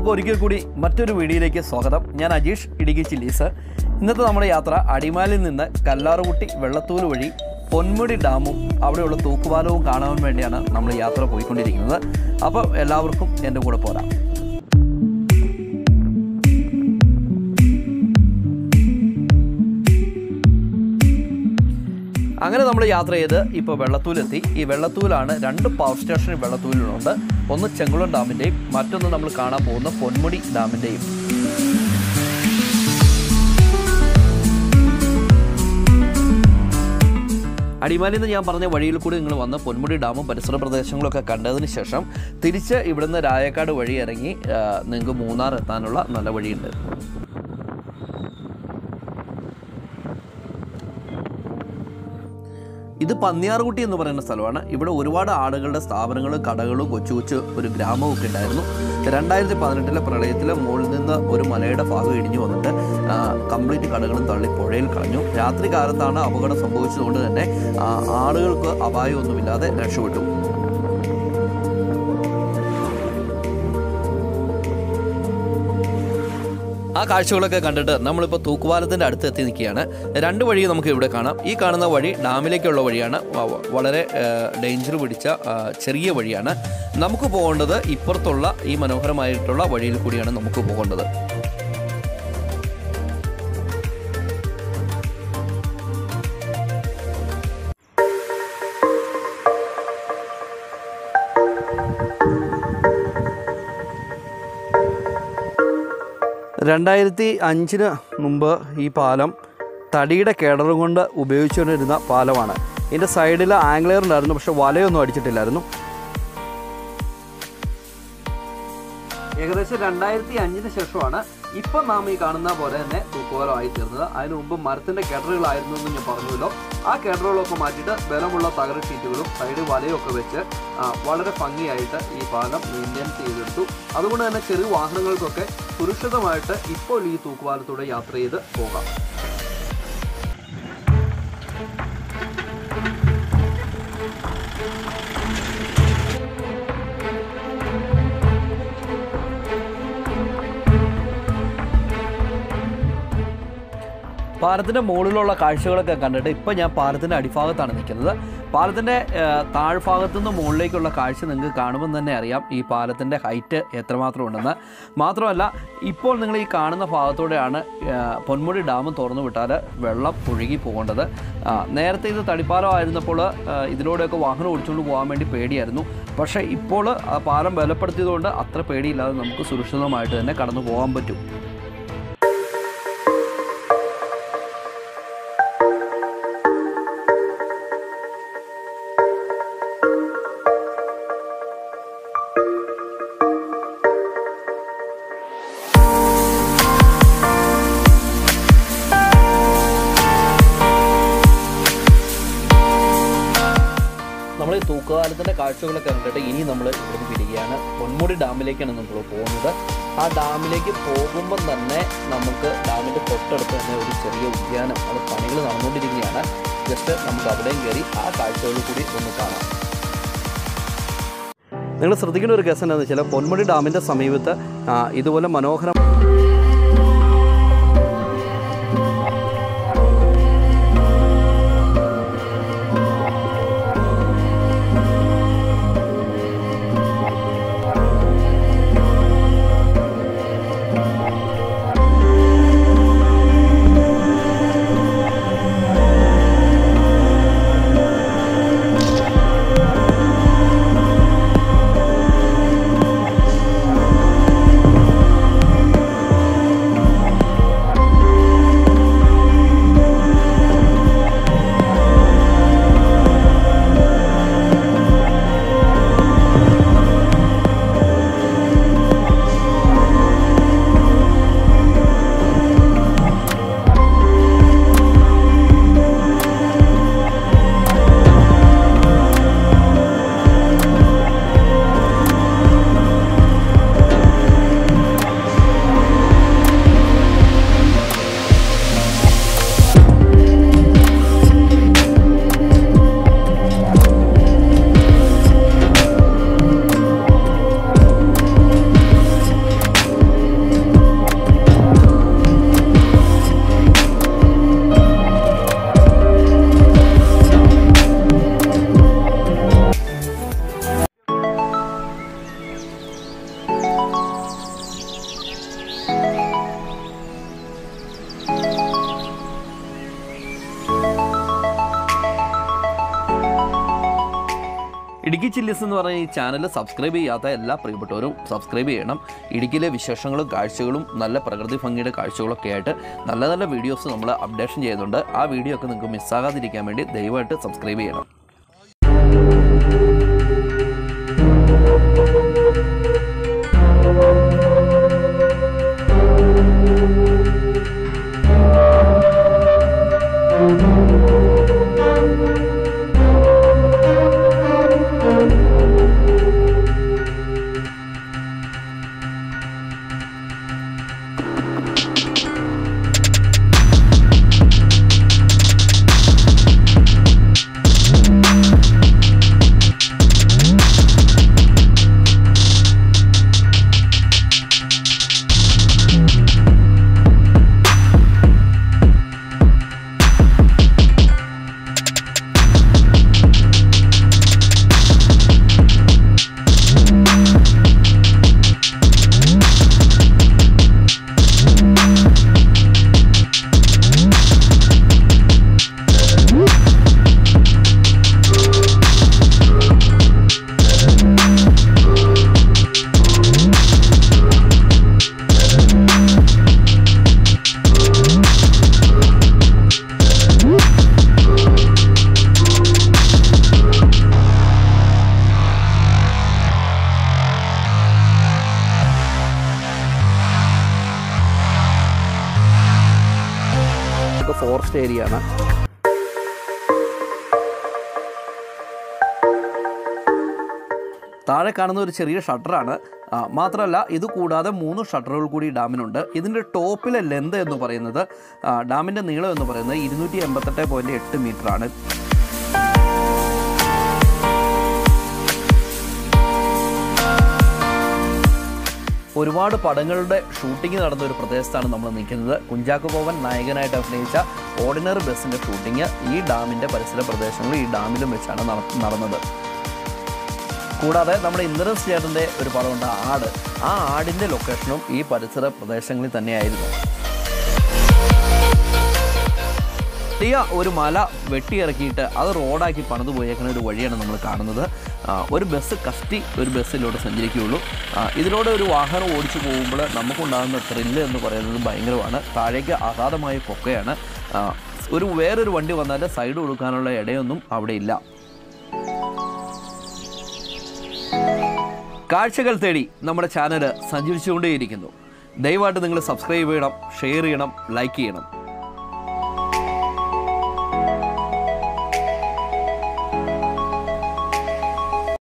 എല്ലാവർക്കും ഒരിക്കൽ കൂടി മറ്റൊരു വീഡിയോയിലേക്ക് സ്വാഗതം. ഞാൻ അജീഷ്, ഇടുക്കി ചില്ലീസ്. ഇന്നത്തെ നമ്മുടെ യാത്ര അടിമാലിയിൽ നിന്ന് കല്ലാറുകുട്ടി വെള്ളത്തൂൽ വഴി പൊന്മുടി ഡാമും അവിടെയുള്ള തൂക്കുപാലവും കാണാൻ വേണ്ടിയാണ് നമ്മൾ യാത്ര പോയിക്കൊണ്ടിരിക്കുന്നത്. അപ്പോൾ എല്ലാവർക്കും എൻ്റെ കൂടെ പോരാം. അങ്ങനെ നമ്മൾ യാത്ര ചെയ്ത് ഇപ്പോൾ വെള്ളത്തൂലെത്തി. ഈ വെള്ളത്തൂലാണ് രണ്ട് പവർ സ്റ്റേഷൻ വെള്ളത്തൂലിലുണ്ട്. ഒന്ന് ചെങ്കുളം ഡാമിൻ്റെയും മറ്റൊന്ന് നമ്മൾ കാണാൻ പോകുന്ന പൊന്മുടി ഡാമിൻ്റെയും. അടിമാലിയിൽ നിന്ന് ഞാൻ പറഞ്ഞ വഴിയിൽ കൂടി നിങ്ങൾ വന്ന് പൊന്മുടി ഡാമും പരിസര പ്രദേശങ്ങളൊക്കെ കണ്ടതിന് ശേഷം തിരിച്ച് ഇവിടുന്ന് രായക്കാട് വഴി ഇറങ്ങി നിങ്ങൾക്ക് മൂന്നാർ എത്താനുള്ള നല്ല വഴിയുണ്ട്. ഇത് പന്നിയാറുകുട്ടി എന്ന് പറയുന്ന സ്ഥലമാണ്. ഇവിടെ ഒരുപാട് ആളുകളുടെ സ്ഥാപനങ്ങളും കടകളും കൊച്ചു കൊച്ചു ഒരു ഗ്രാമവും ഒക്കെ ഉണ്ടായിരുന്നു. 2018 പ്രളയത്തിൽ മുകളിൽ നിന്ന് ഒരു മലയുടെ ഭാഗം ഇടിഞ്ഞു വന്നിട്ട് കംപ്ലീറ്റ് കടകളും തള്ളി പുഴയിൽ കളഞ്ഞു. രാത്രി കാലത്താണ് അപകടം സംഭവിച്ചതുകൊണ്ട് തന്നെ ആളുകൾക്ക് അപായമൊന്നുമില്ലാതെ രക്ഷപ്പെട്ടു. ആ കാഴ്ചകളൊക്കെ കണ്ടിട്ട് നമ്മളിപ്പോൾ തൂക്കുപാലത്തിൻ്റെ അടുത്ത് എത്തി നിൽക്കുകയാണ്. രണ്ട് വഴി നമുക്ക് ഇവിടെ കാണാം. ഈ കാണുന്ന വഴി ഡാമിലേക്കുള്ള വഴിയാണ്. വളരെ ഡേഞ്ചർ പിടിച്ച ചെറിയ വഴിയാണ്. നമുക്ക് പോകേണ്ടത് ഇപ്പുറത്തുള്ള ഈ മനോഹരമായിട്ടുള്ള വഴിയിൽ കൂടിയാണ് നമുക്ക് പോകേണ്ടത്. (2005) മുമ്പ് ഈ പാലം തടിയുടെ കേടറും കൊണ്ട് ഉപയോഗിച്ചുകൊണ്ടിരുന്ന പാലമാണ്. ഇതിൻ്റെ സൈഡിൽ ആംഗ്ലെയർ ഉണ്ടായിരുന്നു, പക്ഷെ വലയൊന്നും അടിച്ചിട്ടില്ലായിരുന്നു. ഏകദേശം 2005 ശേഷമാണ് ഇപ്പം നാം ഈ കാണുന്ന പോലെ തന്നെ തൂക്കുപാലമായി തീർന്നത്. അതിനു മുമ്പ് മരത്തിൻ്റെ കേഡറുകളായിരുന്നു എന്ന് ഞാൻ പറഞ്ഞല്ലോ. ആ കേഡറുകളൊക്കെ മാറ്റിയിട്ട് ബലമുള്ള തകര ഷീറ്റുകളും സൈഡ് വലയൊക്കെ വെച്ച് വളരെ ഭംഗിയായിട്ട് ഈ പാലം മെയിൻറ്റെയിൻ ചെയ്തെടുത്തു. അതുകൊണ്ട് തന്നെ ചെറിയ വാഹനങ്ങൾക്കൊക്കെ സുരക്ഷിതമായിട്ട് ഇപ്പോൾ ഈ തൂക്കുപാലത്തൂടെ യാത്ര ചെയ്ത് പോകാം. പാലത്തിൻ്റെ മുകളിലുള്ള കാഴ്ചകളൊക്കെ കണ്ടിട്ട് ഇപ്പോൾ ഞാൻ പാലത്തിൻ്റെ അടിഭാഗത്താണ് നിൽക്കുന്നത്. പാലത്തിൻ്റെ താഴ്ഭാഗത്തു നിന്ന് മുകളിലേക്കുള്ള കാഴ്ച നിങ്ങൾക്ക് കാണുമ്പോൾ തന്നെ അറിയാം ഈ പാലത്തിൻ്റെ ഹൈറ്റ് എത്രമാത്രം ഉണ്ടെന്ന്. മാത്രമല്ല, ഇപ്പോൾ നിങ്ങൾ ഈ കാണുന്ന ഭാഗത്തൂടെയാണ് പൊന്മുടി ഡാം തുറന്നു വിട്ടാൽ വെള്ളം ഒഴുകി പോകേണ്ടത്. നേരത്തെ ഇത് തടിപ്പാലമായിരുന്നപ്പോൾ ഇതിലൂടെയൊക്കെ വാഹനം ഓടിച്ചുകൊണ്ട് പോകാൻ വേണ്ടി പേടിയായിരുന്നു. പക്ഷേ ഇപ്പോൾ പാലം ബലപ്പെടുത്തിയതുകൊണ്ട് അത്ര പേടിയില്ലാതെ നമുക്ക് സുരക്ഷിതമായിട്ട് തന്നെ കടന്നു പോകാൻ പറ്റും. നമ്മൾ ഈ തൂക്കുപാലത്തിൻ്റെ കാഴ്ചകളൊക്കെ കണ്ടിട്ട് ഇനി നമ്മൾ ഇവിടുന്ന് പിരികയാണ്. പൊന്മുടി ഡാമിലേക്കാണ് നമ്മൾ പോകുന്നത്. ആ ഡാമിലേക്ക് പോകുമ്പം തന്നെ നമുക്ക് ഡാമിൻ്റെ തൊട്ടടുത്ത് തന്നെ ഒരു ചെറിയ ഉദ്യാനം, അത് പണികൾ നടന്നുകൊണ്ടിരിക്കുകയാണ്. ജസ്റ്റ് നമുക്ക് അവിടെയും കയറി ആ കാഴ്ചകളിൽ കൂടി ഒന്ന് കാണാം. നിങ്ങൾ ശ്രദ്ധിക്കേണ്ട ഒരു കേസ് എന്താണെന്ന് വെച്ചാൽ പൊന്മുടി ഡാമിൻ്റെ സമീപത്ത് ഇതുപോലെ മനോഹരം ഇടുക്കി ചില്ലീസ് എന്ന് പറഞ്ഞ ഈ ചാനൽ സബ്സ്ക്രൈബ് ചെയ്യാത്ത എല്ലാ പ്രിയപ്പെട്ടവരും സബ്സ്ക്രൈബ് ചെയ്യണം. ഇടുക്കിയിലെ വിശേഷങ്ങളും കാഴ്ചകളും നല്ല പ്രകൃതി ഭംഗിയുടെ കാഴ്ചകളൊക്കെ ആയിട്ട് നല്ല നല്ല വീഡിയോസ് നമ്മൾ അപ്ഡേഷൻ ചെയ്യുന്നുണ്ട്. ആ വീഡിയോ ഒക്കെ നിങ്ങൾക്ക് മിസ്സാകാതിരിക്കാൻ വേണ്ടി ദയവായിട്ട് സബ്സ്ക്രൈബ് ചെയ്യണം. ഫോറസ്റ്റ് ഏരിയ ആണ്. താഴെ കാണുന്ന ഒരു ചെറിയ ഷട്ടറാണ്. മാത്രമല്ല ഇത് കൂടാതെ 3 ഷട്ടറുകൾ കൂടി ഡാമിനുണ്ട്. ഇതിൻ്റെ ടോപ്പിലെ ലെന്ത് എന്ന് പറയുന്നത് ഡാമിൻ്റെ നീളം എന്ന് പറയുന്നത് 288.8 മീറ്ററാണ്. ഒരുപാട് പടങ്ങളുടെ ഷൂട്ടിംഗ് നടന്ന ഒരു പ്രദേശത്താണ് നമ്മൾ നിൽക്കുന്നത്. കുഞ്ചാക്കോ ബോബൻ നായകനായിട്ട് അഭിനയിച്ച ഓർഡിനറി ബസ്സിൻ്റെ ഷൂട്ടിംഗ് ഈ ഡാമിൻ്റെ പരിസര പ്രദേശങ്ങളിൽ ഈ ഡാമിലും വെച്ചാണ് നടന്നത്. കൂടാതെ നമ്മുടെ ഇന്ദ്രൻസ് ചേട്ടൻ്റെ ഒരു പടമുണ്ട് ആട്. ആ ആടിൻ്റെ ലൊക്കേഷനും ഈ പരിസര പ്രദേശങ്ങളിൽ തന്നെയായിരുന്നു. ഒരു മല വെട്ടിയിറക്കിയിട്ട് അത് റോഡാക്കി പണിത് പോയേക്കുന്ന ഒരു വഴിയാണ് നമ്മൾ കാണുന്നത്. ഒരു ബസ് കഷ്ടി ഒരു ബസ്സിലൂടെ സഞ്ചരിക്കുകയുള്ളൂ. ഇതിലൂടെ ഒരു വാഹനം ഓടിച്ചു പോകുമ്പോൾ നമുക്കുണ്ടാകുന്ന ത്രില്ല് എന്ന് പറയുന്നത് ഭയങ്കരമാണ്. താഴേക്ക് അഗാധമായ പൊക്കയാണ്. വേറൊരു വണ്ടി വന്നാൽ സൈഡ് കൊടുക്കാനുള്ള ഇടയൊന്നും അവിടെ ഇല്ല. കാഴ്ചകൾ തേടി നമ്മുടെ ചാനൽ സഞ്ചരിച്ചുകൊണ്ടേയിരിക്കുന്നു. ദയവായിട്ട് നിങ്ങൾ സബ്സ്ക്രൈബ് ചെയ്യണം, ഷെയർ ചെയ്യണം, ലൈക്ക് ചെയ്യണം.